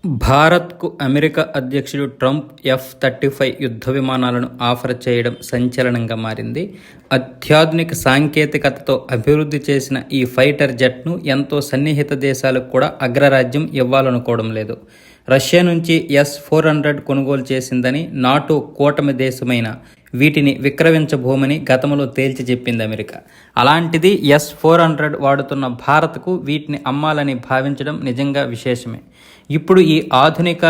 భారత్కు అమెరికా అధ్యక్షుడు Trump F-35 యుద్ధ విమానాలను ఆఫర్ చేయడం సంచలనంగా మారింది. అత్యాధునిక సాంకేతికతతో అభివృద్ధి చేసిన ఈ ఫైటర్ జెట్ను ఎంతో సన్నిహిత దేశాలకు కూడా అగ్రరాజ్యం ఇవ్వాలనుకోవడం లేదు. రష్యా నుంచి S-400 కొనుగోలు చేసిందని, నాటో కూటమి దేశమైన వీటిని విక్రయించబోమని గతంలో తేల్చి చెప్పింది అమెరికా. అలాంటిది S-400 వాడుతున్న భారత్కు వీటిని అమ్మాలని భావించడం నిజంగా విశేషమే. ఇప్పుడు ఈ ఆధునిక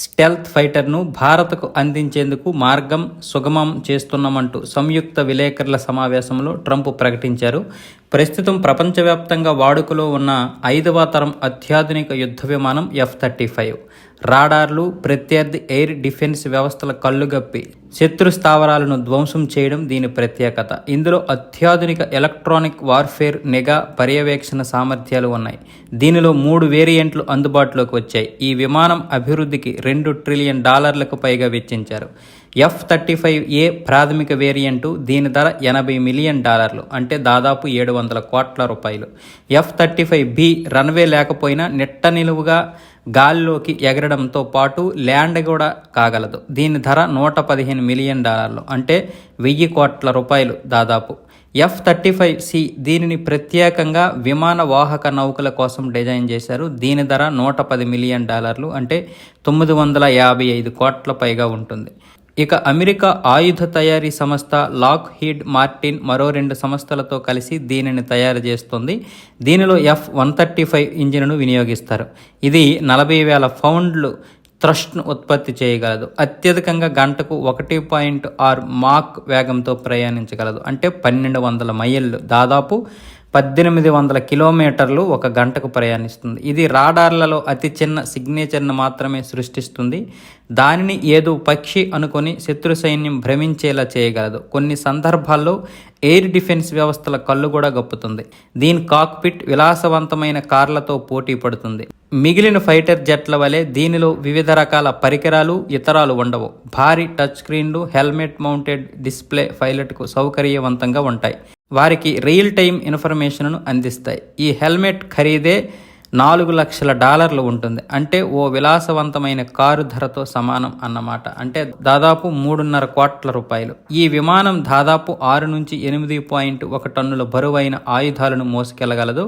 స్టెల్త్ ఫైటర్ను భారత్కు అందించేందుకు మార్గం సుగమం చేస్తున్నామంటూ సంయుక్త విలేకరుల సమావేశంలో ట్రంప్ ప్రకటించారు. ప్రస్తుతం ప్రపంచవ్యాప్తంగా వాడుకలో ఉన్న 5వ తరం అత్యాధునిక యుద్ధ విమానం F-35. రాడార్లు, ప్రత్యర్థి ఎయిర్ డిఫెన్స్ వ్యవస్థల కళ్ళుగప్పి శత్రు స్థావరాలను ధ్వంసం చేయడం దీని ప్రత్యేకత. ఇందులో అత్యాధునిక ఎలక్ట్రానిక్ వార్ఫేర్, నిఘా, పర్యవేక్షణ సామర్థ్యాలు ఉన్నాయి. దీనిలో 3 వేరియంట్లు అందుబాటులోకి వచ్చాయి. ఈ విమానం అభివృద్ధికి $2 ట్రిలియన్ పైగా వెచ్చించారు. F-35A ప్రాథమిక వేరియంటు, దీని ధర $80 మిలియన్, అంటే దాదాపు 700 కోట్ల రూపాయలు. F-35B రన్వే లేకపోయినా నిట్ట నిలువుగా గాల్లోకి ఎగరడంతో పాటు ల్యాండ్ కూడా కాగలదు. దీని ధర $115 మిలియన్, అంటే 1000 కోట్ల రూపాయలు దాదాపు. F-35C దీనిని ప్రత్యేకంగా విమాన వాహక నౌకల కోసం డిజైన్ చేశారు. దీని ధర $110 మిలియన్, అంటే 955 కోట్ల పైగా ఉంటుంది. ఇక అమెరికా ఆయుధ తయారీ సంస్థ లాక్హీడ్ మార్టిన్ మరో 2 సంస్థలతో కలిసి దీనిని తయారు చేస్తుంది. దీనిలో F-135 ఇంజిన్ను వినియోగిస్తారు. ఇది 40,000 పౌండ్లు థ్రస్ట్ను ఉత్పత్తి చేయగలదు. అత్యధికంగా గంటకు 1.6 మాక్ వేగంతో ప్రయాణించగలదు, అంటే 1200 మైళ్ళు, దాదాపు 1800 కిలోమీటర్లు ఒక గంటకు ప్రయాణిస్తుంది. ఇది రాడార్లలో అతి చిన్న సిగ్నేచర్ను మాత్రమే సృష్టిస్తుంది. దానిని ఏదో పక్షి అనుకొని శత్రు సైన్యం భ్రమించేలా చేయగలదు. కొన్ని సందర్భాల్లో ఎయిర్ డిఫెన్స్ వ్యవస్థల కళ్ళు కూడా గప్పుతుంది. దీని కాక్పిట్ విలాసవంతమైన కార్లతో పోటీ పడుతుంది. మిగిలిన ఫైటర్ జెట్ల వలె దీనిలో వివిధ రకాల పరికరాలు, ఇతరాలు ఉండవు. భారీ టచ్ స్క్రీన్లు, హెల్మెట్ మౌంటెడ్ డిస్ప్లే పైలట్కు సౌకర్యవంతంగా ఉంటాయి. వారికి రియల్ టైమ్ ఇన్ఫర్మేషన్ను అందిస్తాయి. ఈ హెల్మెట్ ఖరీదే $4 లక్షల ఉంటుంది, అంటే ఓ విలాసవంతమైన కారు ధరతో సమానం అన్నమాట, అంటే దాదాపు 3.5 కోట్ల రూపాయలు. ఈ విమానం దాదాపు 6 నుంచి 8.1 టన్నుల బరువైన ఆయుధాలను మోసుకెళ్లగలదు,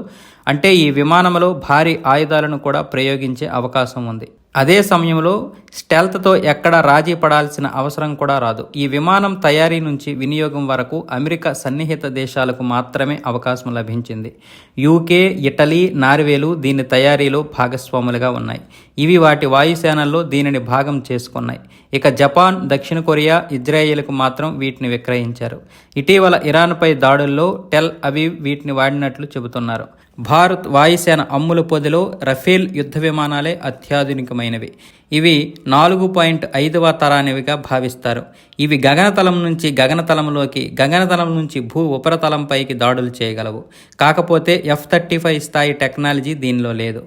అంటే ఈ విమానంలో భారీ ఆయుధాలను కూడా ప్రయోగించే అవకాశం ఉంది. అదే సమయంలో స్టెల్త్తో ఎక్కడా రాజీ పడాల్సిన అవసరం కూడా రాదు. ఈ విమానం తయారీ నుంచి వినియోగం వరకు అమెరికా సన్నిహిత దేశాలకు మాత్రమే అవకాశం లభించింది. UK, ఇటలీ, నార్వేలు దీని తయారీలో భాగస్వాములుగా ఉన్నాయి. ఇవి వాటి వాయుసేనల్లో దీనిని భాగం చేసుకున్నాయి. ఇక జపాన్, దక్షిణ కొరియా, ఇజ్రాయెల్కు మాత్రం వీటిని విక్రయించారు. ఇటీవల ఇరాన్పై దాడుల్లో టెల్ అవీవ్ వీటిని వాడినట్లు చెబుతున్నారు. భారత్ వాయుసేన అమ్ముల పొదిలో రఫేల్ యుద్ధ విమానాలే అత్యాధునికమైనవి. ఇవి 4.5వ తరానివిగా భావిస్తారు. ఇవి గగనతలం నుంచి గగనతలంలోకి, గగనతలం నుంచి భూ ఉపరితలంపైకి దాడులు చేయగలవు. కాకపోతే F-35 స్థాయి టెక్నాలజీ దీనిలో లేదు.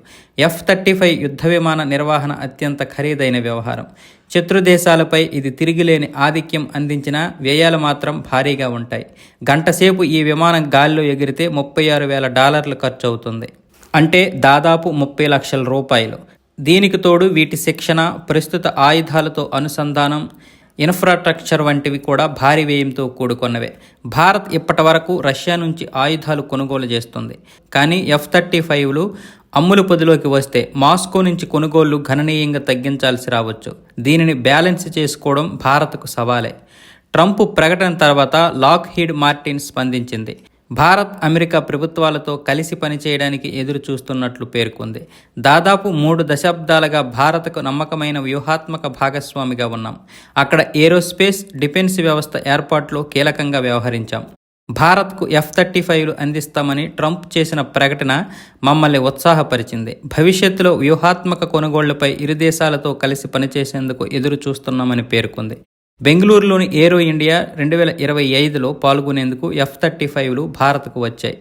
F-35 యుద్ధ విమాన నిర్వహణ అత్యంత ఖరీదైన వ్యవహారం. శత్రు దేశాలపై ఇది తిరిగిలేని ఆధిక్యం అందించిన వ్యయాలు మాత్రం భారీగా ఉంటాయి. గంటసేపు ఈ విమానం గాలిలో ఎగిరితే $36,000 ఖర్చు అవుతుంది, అంటే దాదాపు 30 లక్షల రూపాయలు. దీనికి తోడు వీటి శిక్షణ, ప్రస్తుత ఆయుధాలతో అనుసంధానం, ఇన్ఫ్రాస్ట్రక్చర్ వంటివి కూడా భారీ వ్యయంతో కూడుకున్నవే. భారత్ ఇప్పటి వరకు రష్యా నుంచి ఆయుధాలు కొనుగోలు చేస్తుంది. కానీ F-35లు అమ్ముల పొదిలోకి వస్తే మాస్కో నుంచి కొనుగోళ్లు గణనీయంగా తగ్గించాల్సి రావచ్చు. దీనిని బ్యాలెన్స్ చేసుకోవడం భారత్కు సవాలే. ట్రంప్ ప్రకటన తర్వాత లాక్హీడ్ మార్టిన్ స్పందించింది. భారత్, అమెరికా ప్రభుత్వాలతో కలిసి పనిచేయడానికి ఎదురు చూస్తున్నట్లు పేర్కొంది. దాదాపు 3 దశాబ్దాలుగా భారత్కు నమ్మకమైన వ్యూహాత్మక భాగస్వామిగా ఉన్నాం. అక్కడ ఏరోస్పేస్, డిఫెన్స్ వ్యవస్థ ఏర్పాటులో కీలకంగా వ్యవహరించాం. భారత్కు F-35లు అందిస్తామని ట్రంప్ చేసిన ప్రకటన మమ్మల్ని ఉత్సాహపరిచింది. భవిష్యత్తులో వ్యూహాత్మక కొనుగోళ్లపై ఇరు దేశాలతో కలిసి పనిచేసేందుకు ఎదురు చూస్తున్నామని పేర్కొంది. బెంగళూరులోని ఏరో ఇండియా 2025లో పాల్గొనేందుకు F-35లు భారత్కు వచ్చాయి.